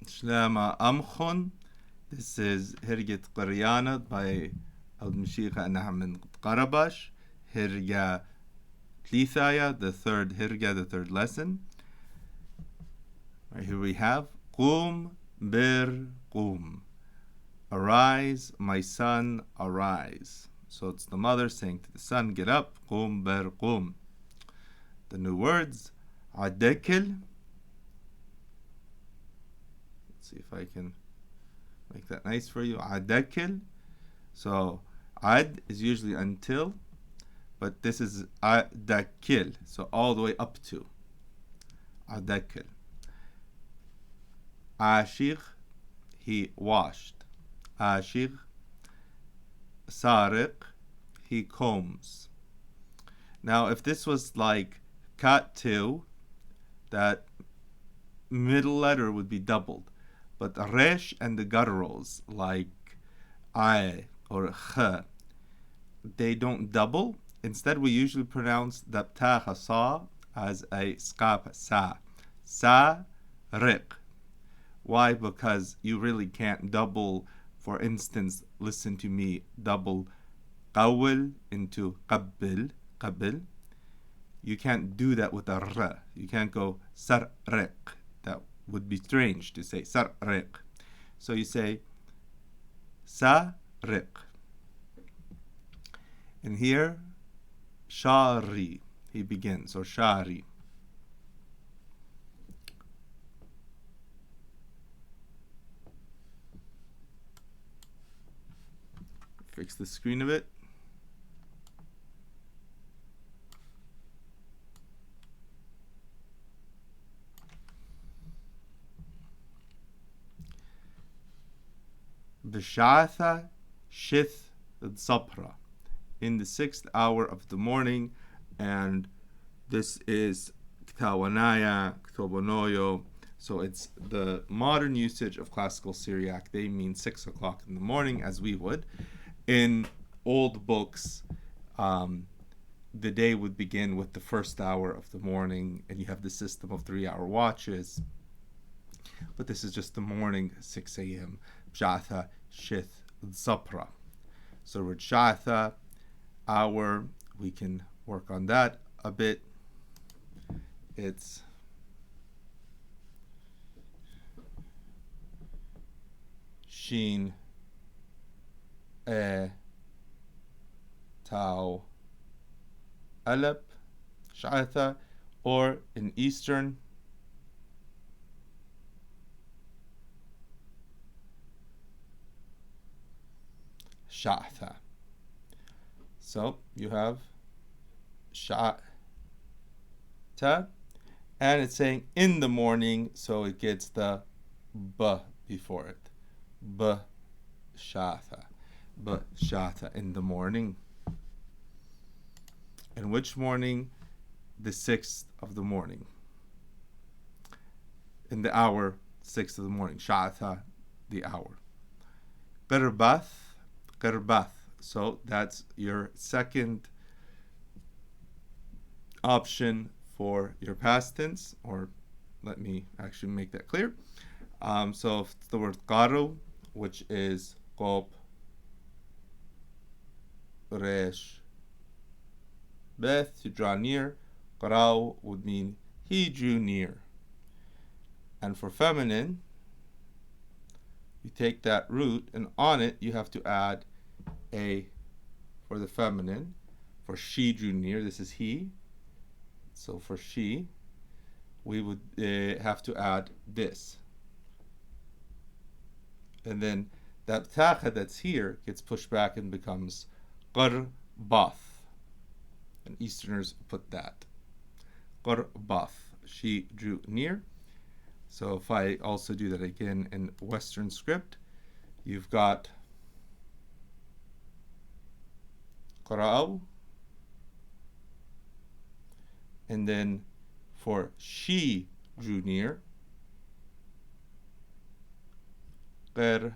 Shlama Amkhon. This is Hirget Qaryana by Al-Mashikha and Ahmed Qarabash. Hirga Tlithaya, the third Hirga, the third lesson. Right here we have Qum Bir Qum. Arise, my son, arise. So it's the mother saying to the son, get up, Qum Bir Qum. The new words, Adekil. Let's see if I can make that nice for you. Adekil. So Ad is usually until, but this is Adakil. So all the way up to. Adakil. Ashir, he washed. Ashir. Sariq, he combs. Now if this was like kat 2, that middle letter would be doubled. But resh and the gutturals like I or kh, they don't double. Instead, we usually pronounce the ptaha sa as a skap sa. Sa riq. Why? Because you really can't double. For instance, listen to me, double qawil into qabbil. Qabbil. You can't do that with a r. You can't go sar riq. That would be strange to say sar riq. So you say sa riq. And here, shari, he begins, or shari. Fix the screen a bit. Bishatha shith tzapra, in the 6th hour of the morning, and this is ktawanaya, ktobonoyo. So it's the modern usage of classical Syriac. They mean 6 o'clock in the morning, as we would. In old books, the day would begin with the 1st hour of the morning, and you have the system of 3-hour watches. But this is just the morning, 6 a.m. B'shatha shith zapra. So with shatha, hour, we can work on that a bit. It's shin, tau, alep, shatha, or in Eastern, shatha. So you have shatha, and it's saying in the morning, so it gets the b before it. B shatha. B shatha, in the morning. And which morning? The 6th of the morning. In the hour, 6th of the morning. Shatha, the hour. Qirbath, qirbath. So that's your second option for your past tense, or let me actually make that clear. So it's the word qaru, which is qab, resh, beth, to draw near. Qarau would mean he drew near. And for feminine, you take that root, and on it you have to add a for the feminine. For she drew near, this is he. So for she, we would have to add this. And then that tacha that's here gets pushed back and becomes qarbath. And Easterners put that. Qarbath. She drew near. So if I also do that again in Western script, you've got qara'u, and then for she drew near, qirbath.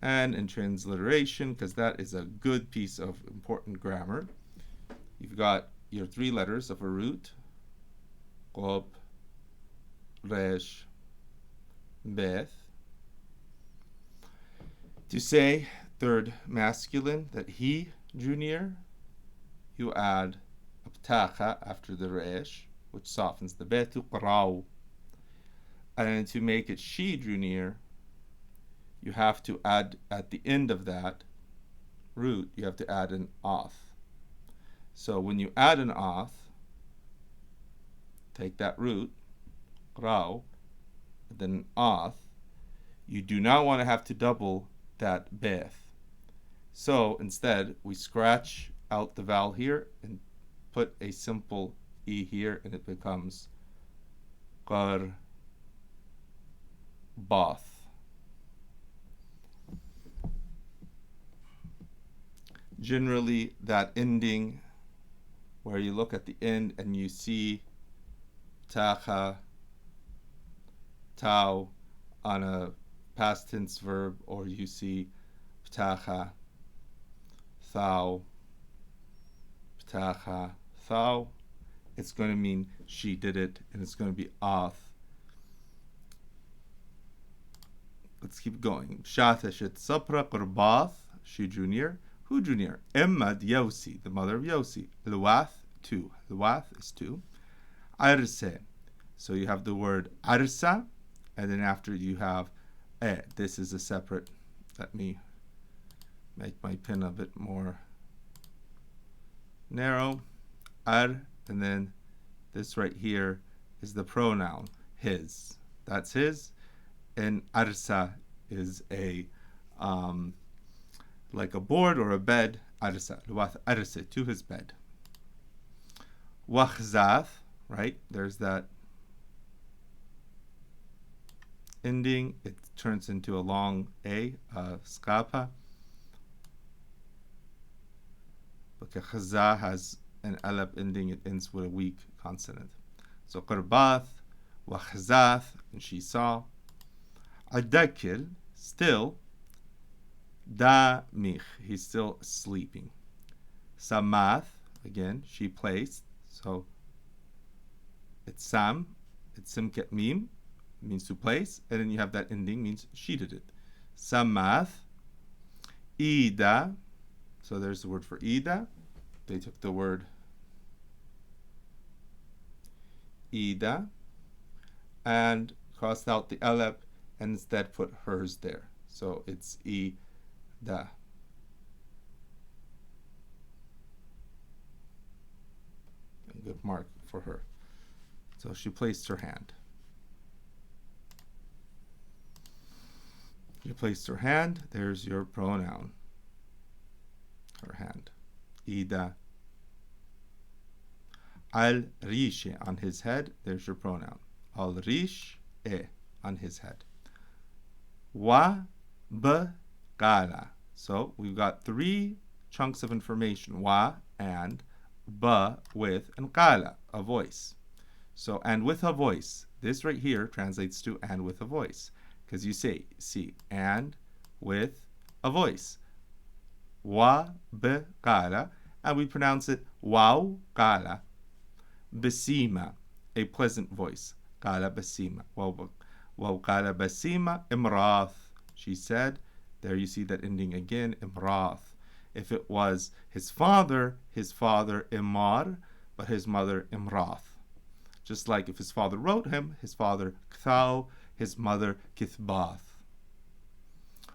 And in transliteration, because that is a good piece of important grammar, you've got your three letters of a root, Qob, Resh, Beth. To say third masculine, that he drew near, you add a ptacha after the resh, which softens the bet to qaraw. And to make it she drew near, you have to add at the end of that root, you have to add an oth. So when you add an oth, take that root, qaraw, then an oth, you do not want to have to double that beth. So instead, we scratch out the vowel here and put a simple e here, and it becomes qar bath. Generally, that ending where you look at the end and you see tacha, tau on a past tense verb, or you see ptacha, thou, ptacha, thou, it's going to mean she did it, and it's going to be oth. Let's keep going. Shatashet sapra qurbath, she drew near. Who drew near? Emmad Yosi, the mother of Yosi. Luath, two. Luath is two. Arse. So you have the word arsa, and then after you have this is a separate. Let me make my pen a bit more narrow. Ar, and then this right here is the pronoun his. That's his, and arsa is a like a board or a bed. Arsa, luath arsa, to his bed. Wachzath, right? There's that ending. It turns into a long a, skapa. But chazah has an alap ending. It ends with a weak consonant. So qurbath, wachzath, and she saw. Adakil, still. Da mich, he's still sleeping. Samath, again, she placed. So it's sam, it's simket mim, means to place, and then you have that ending, means she did it. Samath, ida, so there's the word for ida. They took the word ida and crossed out the alep and instead put hers there. So it's ida. A good mark for her. So she placed her hand. You placed her hand, there's your pronoun. Her hand. Ida. Al-rish, on his head, there's your pronoun. Al-rish, on his head. Wa-ba-gala. So we've got three chunks of information. Wa, and, ba, with, and qala, a voice. So, and with a voice. This right here translates to and with a voice. Because you say, see, and with a voice. Wa-ba-gala. And we pronounce it wow, qala. Basima, a pleasant voice. Qala basima. Wow, qala basima, imrath. She said, there you see that ending again, imrath. If it was his father Imar, but his mother Imrath. Just like if his father wrote him, his father Kthau, his mother Kithbath.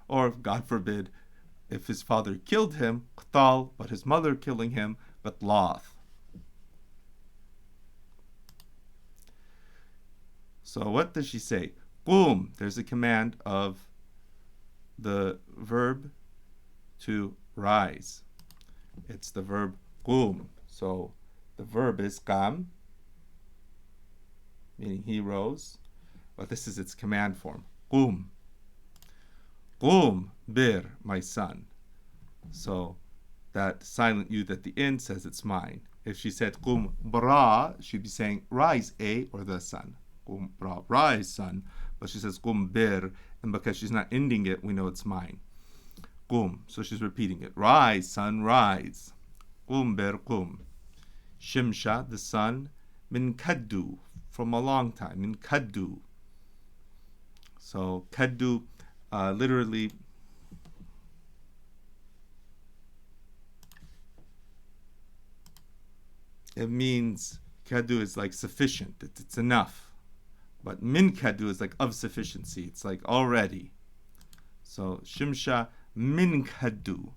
Or, God forbid, if his father killed him, Qtal, but his mother killing him, but Loth. So what does she say? Qum, there's a command of the verb to rise. It's the verb qum. So the verb is qam, meaning he rose, but this is its command form. Qum. Qum bir, my son. So that silent yud at the end says it's mine. If she said qum bra, she'd be saying rise a, or the son. Qum bra, rise son. But she says qum bir, and because she's not ending it, we know it's mine. Qum. So she's repeating it. Rise, son, rise. Qum ber qum. Shimsha, the sun. Min kaddu, from a long time. Min kaddu. So kaddu literally it means kaddu is like sufficient. It's enough. But min kaddu is like of sufficiency. It's like already. So shimsha min kaddu.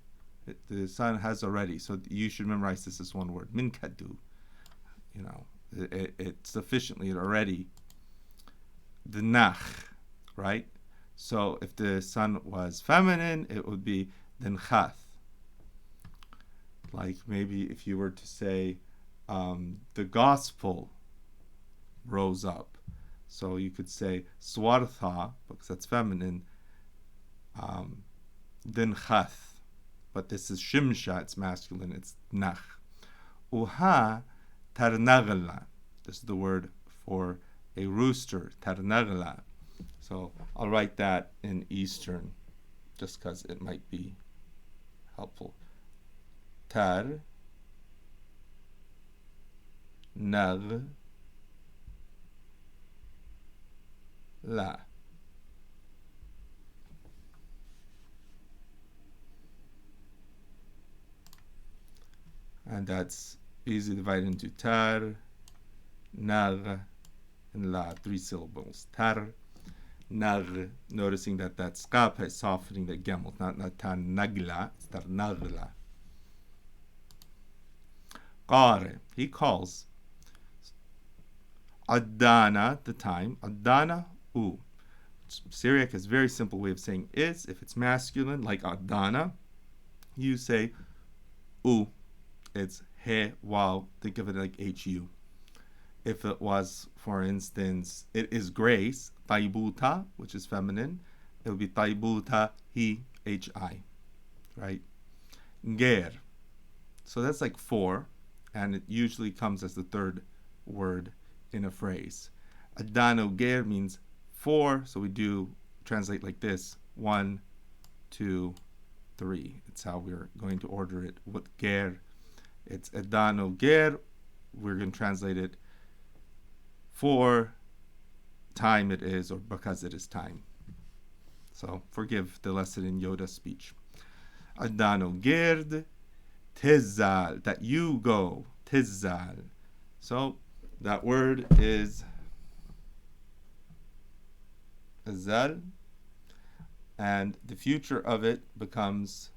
The sun has already. So you should memorize this as one word. Min kaddu. You know, it's sufficiently already. The nach, right? So if the sun was feminine, it would be denchath. Like maybe if you were to say the gospel rose up. So you could say swartha, because that's feminine, denchath. But this is shimsha, it's masculine, it's nach. Uha tarnagla. This is the word for a rooster, tarnagla. So I'll write that in Eastern, just because it might be helpful. Tar nag la. And that's easily divided into tar, nag, and la, 3 syllables. Tar, nag, noticing that that skap is softening the gemel, not tar nagla, it's tar nagla. Qare, he calls. Adana, the time. Adana, u. Syriac is a very simple way of saying is. If it's masculine, like Adana, you say u. It's he, wow. Think of it like hu. If it was, for instance, it is grace, taibuta, which is feminine, it would be taibuta, he, hi, right? Ger. So that's like 4, and it usually comes as the third word in a phrase. Adano ger means 4, so we do translate like this: 1, 2, 3. It's how we're going to order it. What ger? It's Adano ger. We're going to translate it for time it is, or because it is time. So forgive the lesson in Yoda's speech. Adano gerd tizal, that you go, tizal. So that word is azal, and the future of it becomes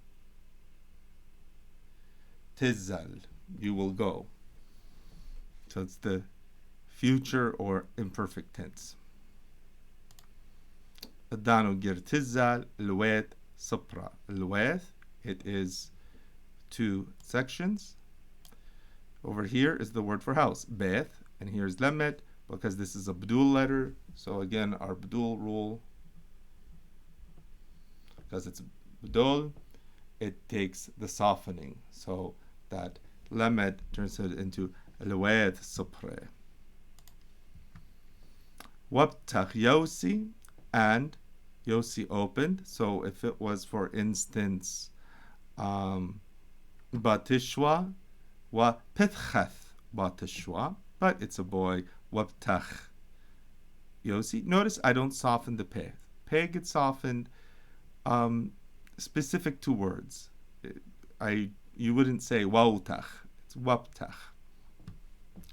tizal, you will go. So it's the future or imperfect tense. Adano gir tizal, luet sopra. Luet, it is 2 sections. Over here is the word for house, beth, and here's lemet, because this is a bdul letter. So again, our bdul rule, because it's bdul, it takes the softening. So that lemet turns it into luet sopre. Wabtach yosi, and yosi opened. So if it was, for instance, batishwa wa pitchath batishwa, but it's a boy, wabtach yosi. Notice I don't soften the pe. Pe gets softened specific to words. You wouldn't say wautach, it's wabtach.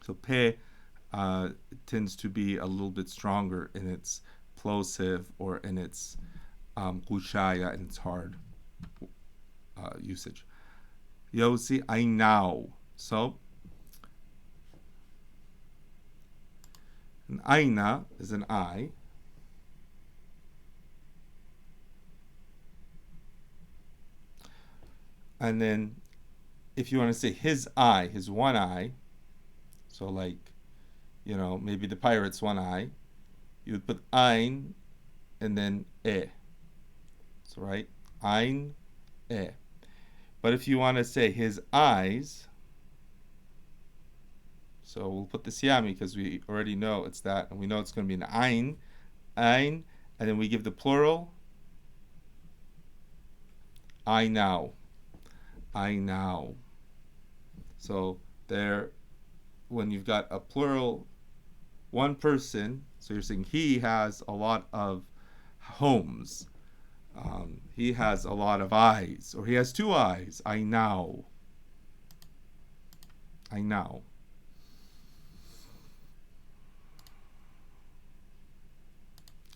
So pe tends to be a little bit stronger in its plosive or in its kushaya, in its hard usage. Yosi, I now. So an aina is an eye. And then if you want to say his eye, his one eye, so like, you know, maybe the pirate's one eye, you would put ein and then e. So right, ein, e. But if you want to say his eyes, so we'll put the siyami because we already know it's that, and we know it's going to be an ein, and then we give the plural, I now. I now. So there, when you've got a plural, one person, so you're saying he has a lot of homes. He has a lot of eyes, or he has two eyes. I now. I now.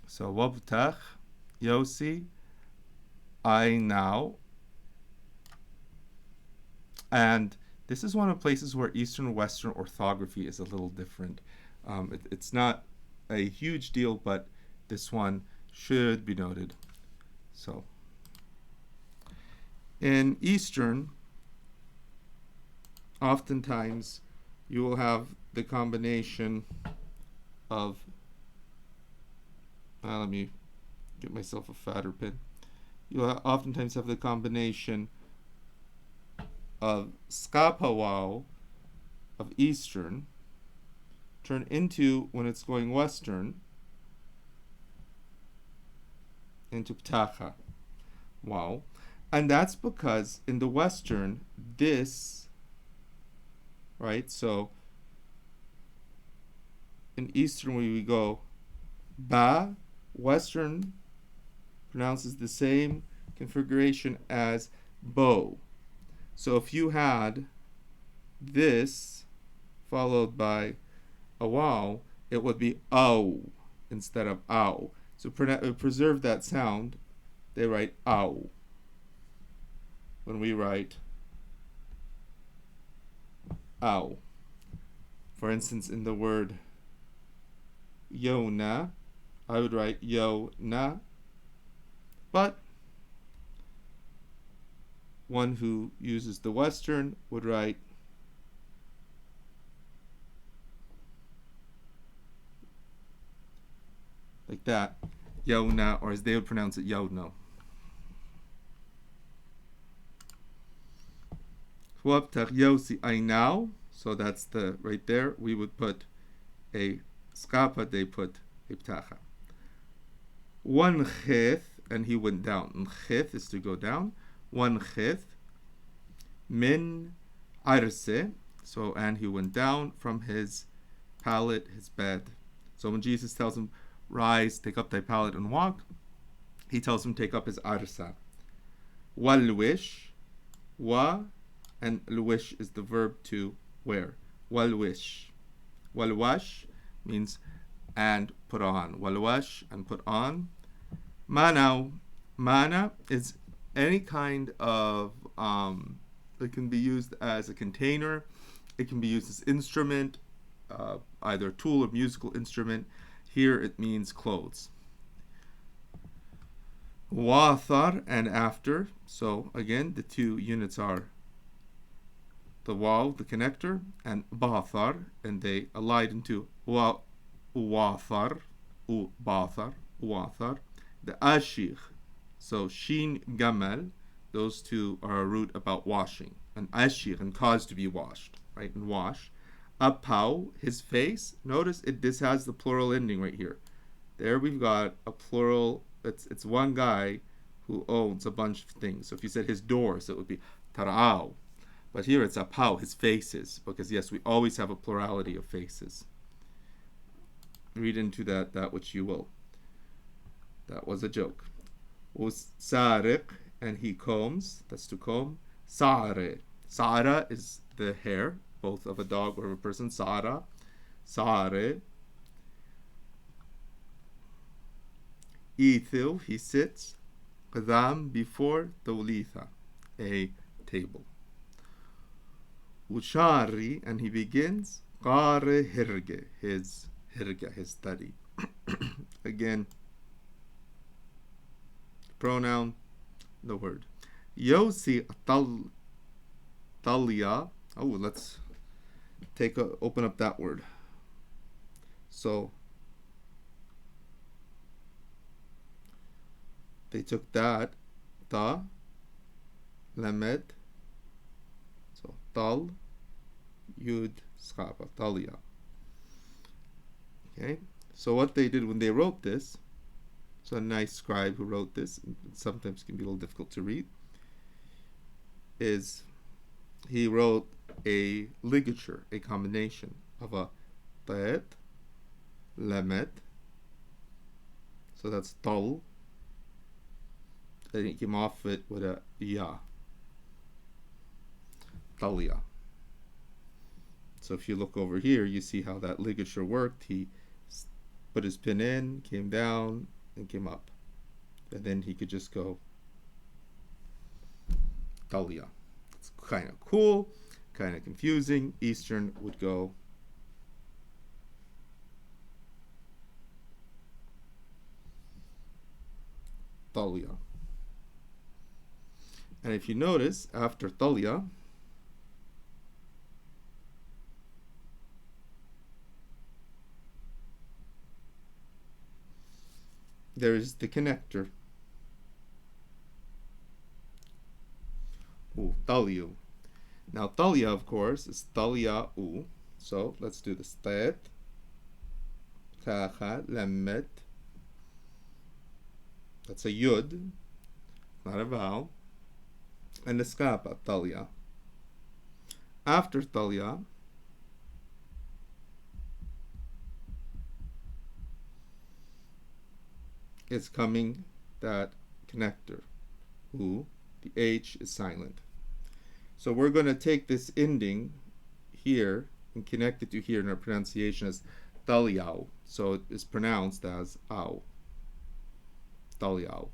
So wabtach, Yossi, I now. And this is one of the places where Eastern Western orthography is a little different. It's not a huge deal, but this one should be noted. So, in Eastern, oftentimes you will have the combination of, let me get myself a fatter pen. You'll oftentimes have the combination of skapawao of Eastern turn into, when it's going Western, into ptacha. Wow. And that's because in the Western, this, right, so in Eastern where we go ba, Western pronounces the same configuration as bo. So if you had this followed by a wow, it would be ow instead of ow. So preserve that sound. They write ow when we write ow. For instance, in the word yona, I would write yo-na, but one who uses the Western would write like that, yona, or as they would pronounce it, yono. I now, so that's the right there. We would put a skapa, they put a ptacha. One chith, and he went down. Chith is to go down. One chith. Min arse, so and he went down from his pallet, his bed. So when Jesus tells him, rise, take up thy pallet and walk, he tells him take up his arsa. Walwish, wa, and lwish is the verb to wear. Walwish. Walwash means and put on. Walwash and put on. Manau. Mana is any kind of it can be used as a container. It can be used as instrument, either a tool or musical instrument. Here it means clothes. Wathar and after. So again, the two units are the waw, the connector, and bathar, and they allied into wathar, bathar, wathar. The ashir, so shin gamal, those two are a root about washing. An ashir, and cause to be washed, right? And wash. Apau, his face. Notice this has the plural ending right here. There we've got a plural. It's one guy who owns a bunch of things. So if you said his doors, it would be tara'au. But here it's apau, his faces, because yes, we always have a plurality of faces. Read into that which you will. That was a joke. Usariq, and he combs. That's to comb. Sa'are. Sa'ara is the hair, both of a dog or of a person. Sa'ara. Sa'are. Ithil, he sits. Qadam, before Tawlitha, a table. Ushari, and he begins. Qare hirge, his hirga, his study. Again, pronoun, the word. Yosi talia. Oh, let's open up that word. So they took that ta lamed. So tal yud skapa talia. Okay. So what they did when they wrote this. So a nice scribe who wrote this, sometimes can be a little difficult to read. is he wrote a ligature, a combination of a tet, lamet, so that's tal, and he came off it with a ya, talia. So if you look over here, you see how that ligature worked. He put his pin in, came down, and came up. And then he could just go talia. It's kind of cool, kind of confusing. Eastern would go talia. And if you notice, after talia, there is the connector. Taliu. Now talia, of course, is talia u. So let's do this. Tet, kacha, lemmet. That's a yud, not a vowel. And the skapa, talia. After talia, is coming that connector, u. The H is silent. So we're going to take this ending here and connect it to here in our pronunciation as taliao. So it is pronounced as ow. Taliao.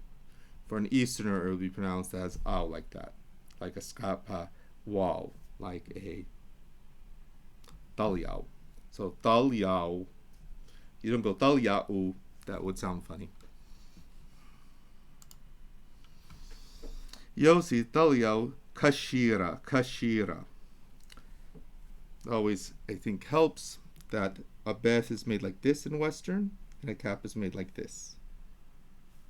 For an Easterner, it will be pronounced as ow, like that. Like a skapa wow, like a taliao. So taliao. You don't go taliao, that would sound funny. Yosi taliao kashira, kashira. Always, I think, helps that a beth is made like this in Western and a cap is made like this.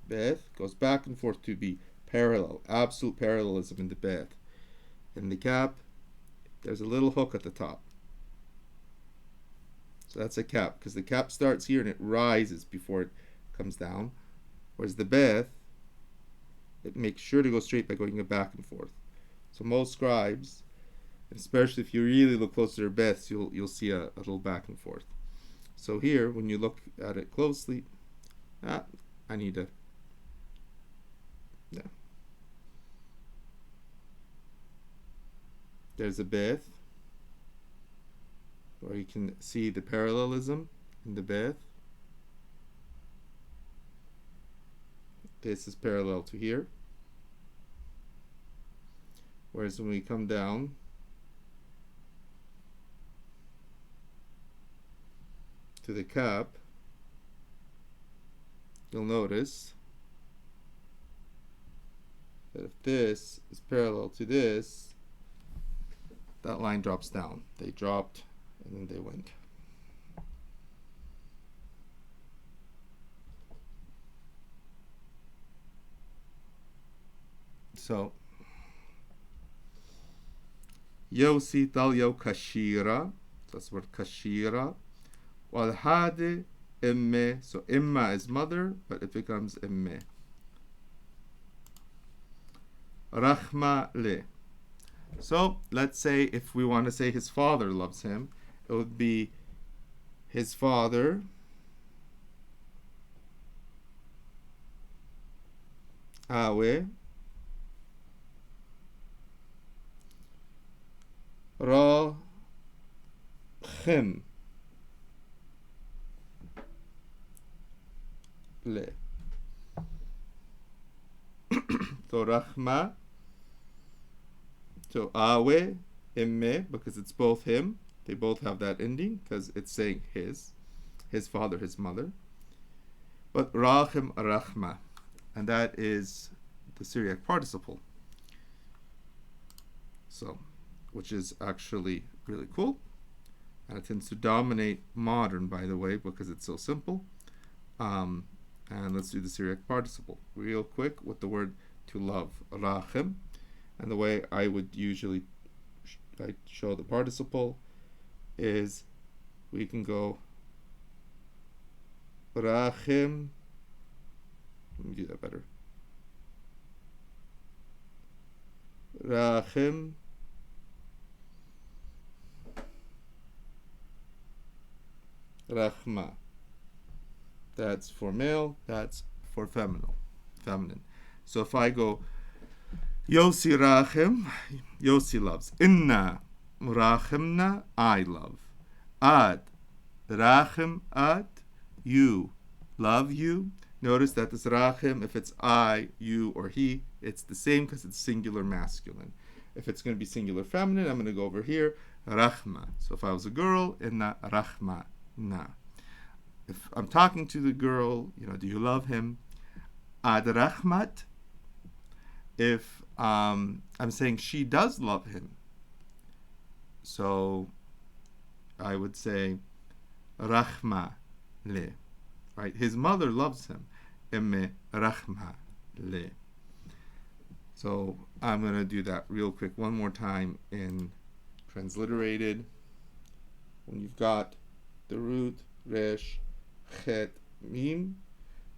Beth goes back and forth to be parallel, absolute parallelism in the beth. In the cap, there's a little hook at the top. So that's a cap, because the cap starts here and it rises before it comes down. Whereas the beth, it makes sure to go straight by going back and forth. So most scribes, especially if you really look close to their beths, you'll see a little back and forth. So here, when you look at it closely, I need to, yeah. There's a beth, where you can see the parallelism in the beth. This is parallel to here. Whereas when we come down, to the cap, you'll notice that if this is parallel to this, that line drops down. They dropped and then they went. So Yosi talyo kashira, that's the word kashira. Wal hade imme, so imma is mother, but it becomes imme. Rahma le. So let's say if we want to say his father loves him, it would be his father awe Rahim le. So Rahma, so Awe, Imme, because it's both him, they both have that ending, because it's saying his father, his mother. But Rahim, Rahma, and that is the Syriac participle. So, which is actually really cool. And it tends to dominate modern, by the way, because it's so simple. And let's do the Syriac participle real quick with the word to love, Rahim. And the way I would usually show the participle is we can go Rahim. Let me do that better. Rachim. Rachma. That's for male, that's for feminine. So if I go Yossi Rachim, Yossi loves. Inna Rachimna, I love. Ad Rachim Ad, you love you. Notice that this Rachim, if it's I, you, or he, it's the same because it's singular masculine. If it's going to be singular feminine, I'm going to go over here, Rachma. So if I was a girl, Inna Rachma Na. If I'm talking to the girl, do you love him? Ad Rachmat. If I'm saying she does love him, so I would say Rachma le. Right? His mother loves him. Emme Rachma le. So I'm going to do that real quick one more time in transliterated. When you've got the root, resh, chet, mim,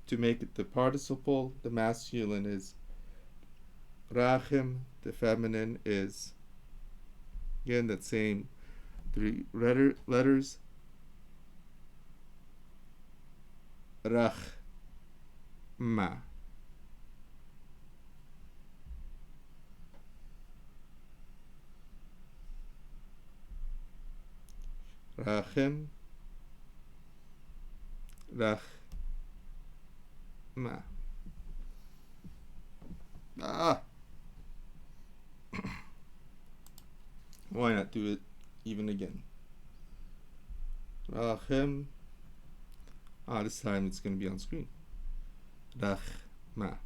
to make it the participle, the masculine is Rachim, the feminine is, again, that same three letters, Rachma. Rachim, Rachma. Why not do it even again? Rachim. This time it's going to be on screen. Rachma.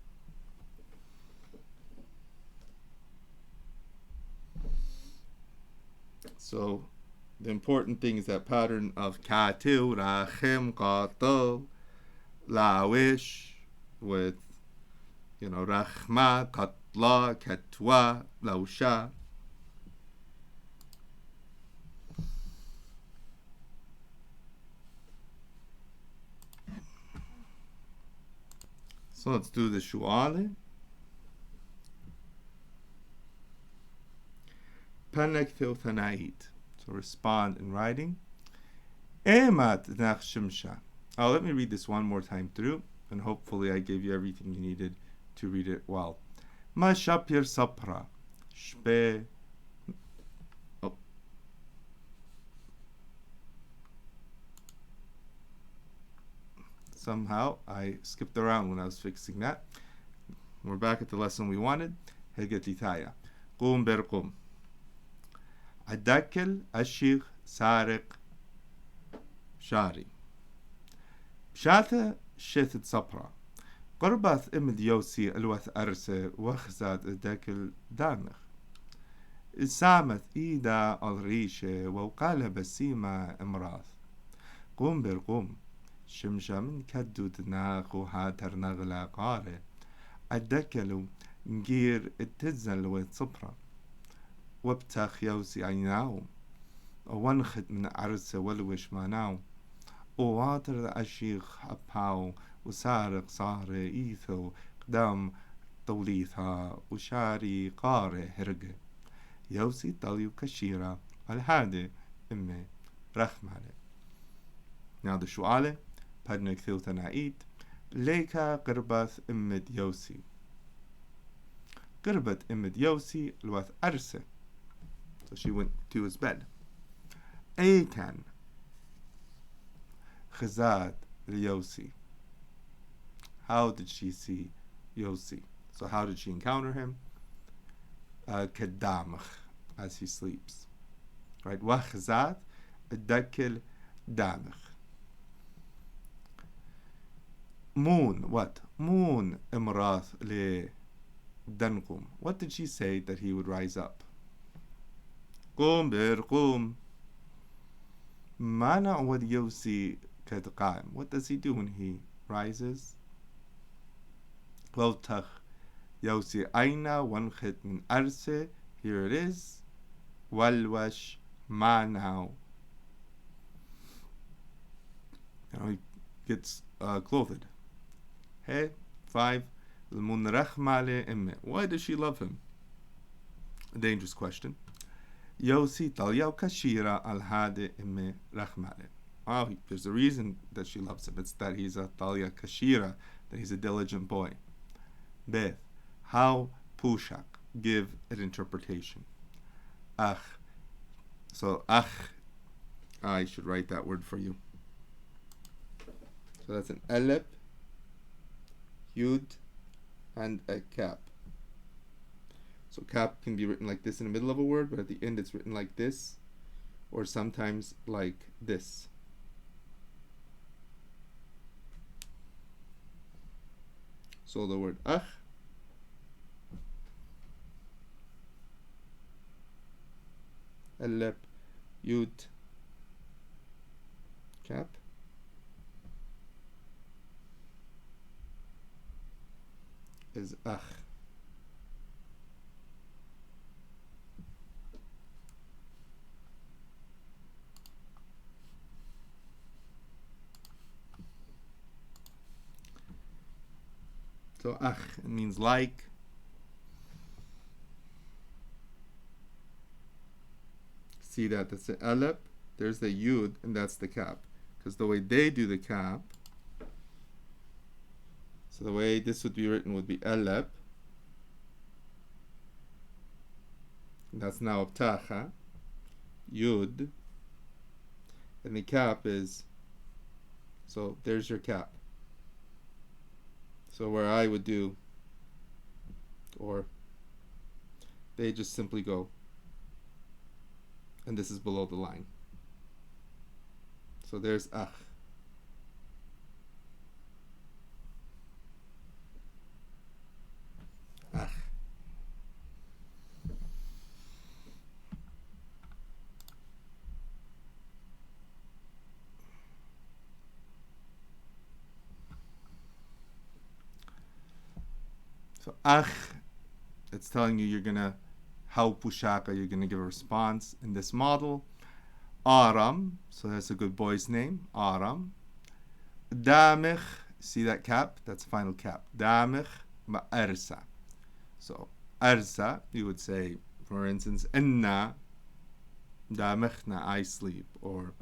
So the important thing is that pattern of katil, rachim, qatal, lawish, with rachma, katla, katwa, lausha. So let's do the shu'ale. Panek thanaid. So respond in writing. Emat nach shimsha. Let me read this one more time through, and hopefully I gave you everything you needed to read it well. Ma shapir sapra. Shpe. Somehow I skipped around when I was fixing that. We're back at the lesson we wanted. Hegetitaya. Qum berqum. Adakel ashik sariq shari. Bshata shetet sapra. قربت امد يوسي الوث أرسه وخزات اداكل دامخ. سامت إيدا الريشة وقال بسيمة امراث. قوم برقوم. شمشة من كدو دناق وهاتر نغلا قاري. اداكلو نجير التزن لوث صبرا. وابتخ يوسي عيناو. وانخد من أرسه ولوش ماناو. وواتر أشيخ أباو. وسارق صار إيثو قدام طوليثها وشاري قاري هرقه يوسي طليو كشيرة الحادة إمي رخمالة. Now the shu'ale, padnek thiltana'it, leka qirbath imid yosi. Qirbat imid yosi lwath arse. So she went to his bed. Eikan khazad liyosi. How did she see Yossi? So how did she encounter him? Kadamach, as he sleeps. Right? Wachzat dakil damach. Moon, what? Moon imrath le danqum. What did she say that he would rise up? Qum bir qum. Mana wad Yossi kadqaim. What does he do when he rises? Klotach Yossi Aina Wanchet Min Arse. Here it is. Walwash Ma now. He gets clothed. Hey, 5. Why does she love him? A dangerous question. Yosi talya kashira al hade imme rahmale. Oh, there's a reason that she loves him. It's that he's a talya kashira, that he's a diligent boy. Beth, how pushak, give an interpretation. Ach, so ach, I should write that word for you. So that's an alep, yud, and a cap. So cap can be written like this in the middle of a word, but at the end it's written like this, or sometimes like this. So the word ach, alep, yud, cap, is ach. So ach, it means like. See that? That's the alep, there's the yud, and that's the cap. Because the way they do the cap, so the way this would be written would be alep. That's now ptacha, yud, and the cap is, so there's your cap. So where I would do, or they just simply go, and this is below the line. So there's ach. Ach. So ach, it's telling you you're gonna, how pushaka, you're gonna give a response in this model. Aram, so that's a good boy's name, Aram. Damich, see that cap? That's the final cap. Damich ma'arsa. So arsa, you would say, for instance, inna damichna, I sleep. Or,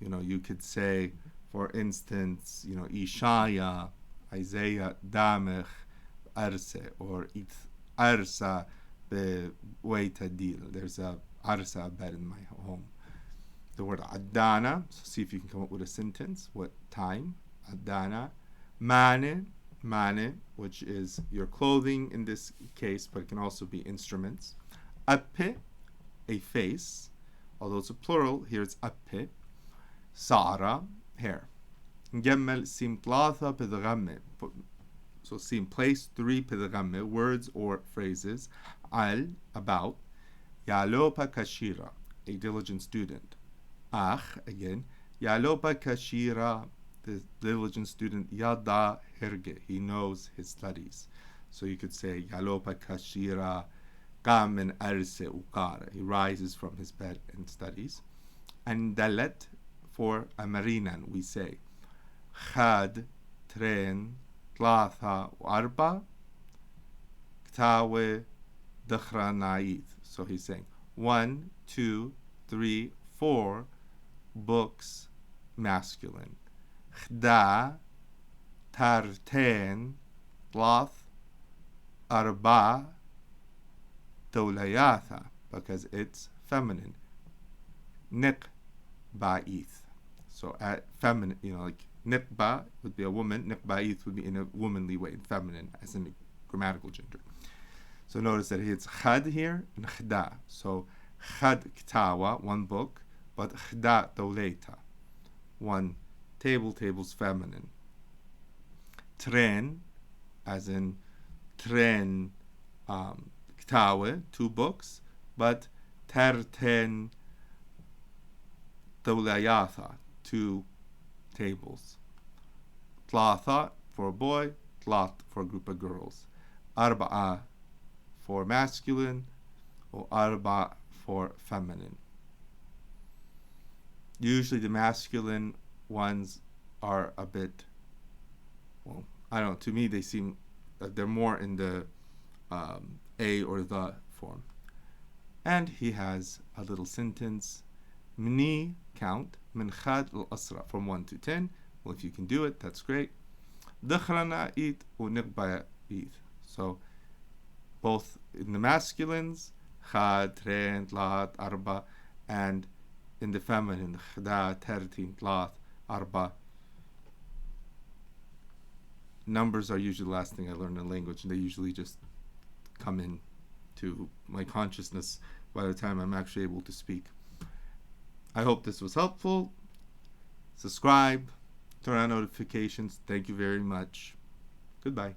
you could say, for instance, Ishaya, Isaiah, damich arse, or arsa bewaitadil. There's a arsa bed in my home. The word adana, so see if you can come up with a sentence. What time? Adana. Mane, which is your clothing in this case, but it can also be instruments. Appe, a face, although it's a plural, here it's appe. Sara, hair. Gemmel sim tlatha pedgamme. So sim, place 3 pedgamme, words or phrases. Al, about. Yalopa kashira, a diligent student. Ach, again, Yalopa kashira, the diligent student. Yada herge, he knows his studies. So you could say Yalopa kashira kamen arse ukara, he rises from his bed and studies. And dalet, for amarinan, we say Chad, tren, tlatha, arba, ktawe, dachra, so he's saying 1, 2, 3, 4 books, masculine. Chda, tarten, tlath, arba, tawlayatha, because it's feminine. Nik, ba'ith. So feminine, like nikba would be a woman, nikba'ith would be in a womanly way, feminine, as in grammatical gender. So notice that it's chad here and chda. So chad ktawa, 1 book, but chda tawleta, 1 table, tables feminine. Tren, as in tren ktawe, 2 books, but terten tawlayatha, 2 tables. Tlatha for a boy, tlat for a group of girls. Arba'a for masculine, or arba for feminine. Usually the masculine ones are a bit, well, I don't know, to me they seem, they're more in the a or the form. And he has a little sentence. Mni, count. Min khad al-asra, from 1 to 10. Well, if you can do it, that's great. Dakhrana eat uniqba eat. So both in the masculines, khad, tren, tlat, arba, and in the feminine, khda, tertin, tlat, arba. Numbers are usually the last thing I learn in language, and they usually just come in to my consciousness by the time I'm actually able to speak. I hope this was helpful. Subscribe, turn on notifications. Thank you very much. Goodbye.